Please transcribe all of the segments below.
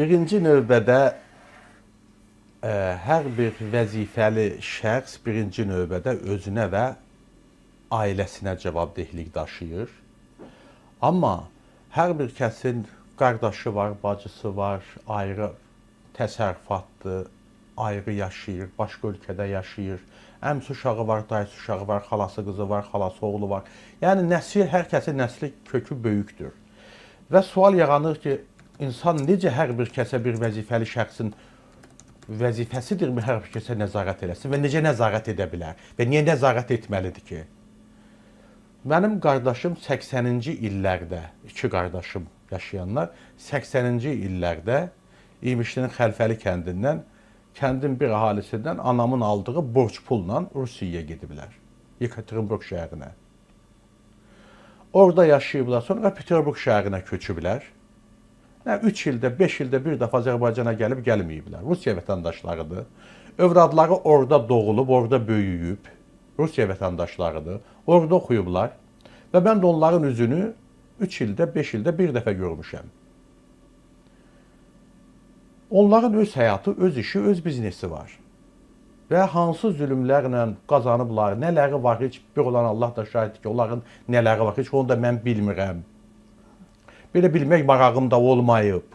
Birinci növbədə hər bir vəzifəli şəxs birinci növbədə özünə və ailəsinə cavabdehlik daşıyır. Amma hər bir kəsin qardaşı var, bacısı var, ayrı təsərrüfatdır, ayrı yaşayır, başqa ölkədə yaşayır. Əmisi uşağı var, dayısı uşağı var, xalası qızı var, xalası oğlu var. Yəni nəsil, hər kəsin nəsli kökü böyükdür. Və sual yaranır ki, insan necə hər bir kəsə bir vəzifəli şəxsin vəzifəsidirmi hər bir kəsə nəzarət eləsin və necə nəzarət edə bilər və niyə nəzarət etməlidir ki? Mənim qardaşım 80-ci illərdə, iki qardaşım yaşayanlar 80-ci illərdə İmişlinin Xəlfəli kəndindən, kəndin bir əhalisindən anamın aldığı borc pulla Rusiyaya gediblər, Yekaterinburg şəhərinə. Orada yaşayıblar, sonra Peterburg şəhərinə köçüblər. 3 ildə, 5 ildə bir dəfə Azərbaycana gəlib gəlməyiblər. Rusiya vətəndaşlarıdır. Övladları orada doğulub, orada böyüyüb. Rusiya vətəndaşlarıdır. Orada oxuyublar. Və mən də onların üzünü 3 ildə, 5 ildə bir dəfə görmüşəm. Onların öz həyatı, öz işi, öz biznesi var. Və hansı zülümlərlə qazanıblar, nələri var, heç bir olan Allah da şahiddir ki, onların nələri var, heç onu da mən bilmirəm. Belə bilmək marağım da olmayıb.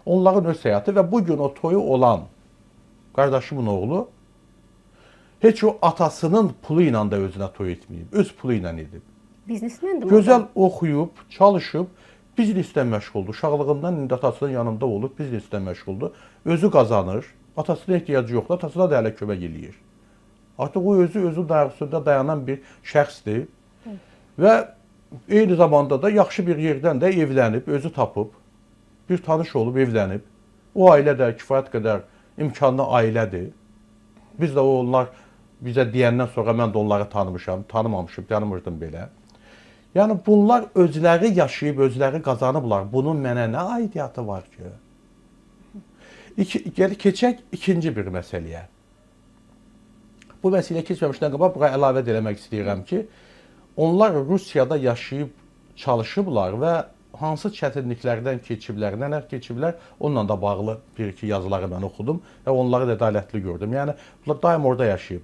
Onların öz həyatı və bugün o toyu olan qardaşımın oğlu heç o atasının pulu ilə də özünə toy etməyib, öz pulu ilə edib. Biznesmendir mi? Gözəl oxuyub, çalışıb, bizneslə məşğuldur. Uşaqlığından indi atasının yanında olub, bizneslə məşğuldur. Özü qazanır, atasına ehtiyacı yoxdur, atasına da hələ kömək eləyir. Artıq o özü dayaq üstündə dayanan bir şəxsdir və eyni zamanda da yaxşı bir yerdən də evlənib, özü tapıb, bir tanış olub, evlənib. O ailə də kifayət qədər imkanlı ailədir. Biz də onlar bizə deyəndən sonra mən də onları tanımışam, tanımamışım, tanımırdım belə. Yəni bunlar özləri yaşayıb, özləri qazanıblar. Bunun mənə nə aidiyyatı var ki? Keçək ikinci bir məsələyə. Bu məsələyə keçməmişdən qabaq bura əlavə eləmək istəyirəm ki, onlar Rusiyada yaşayıb çalışıblar və hansı çətinliklərdən keçiblər, nələr keçiblər, onunla da bağlı bir-iki yazıları mən oxudum və onları da ədalətli gördüm. Yəni, daim orada yaşayıblar.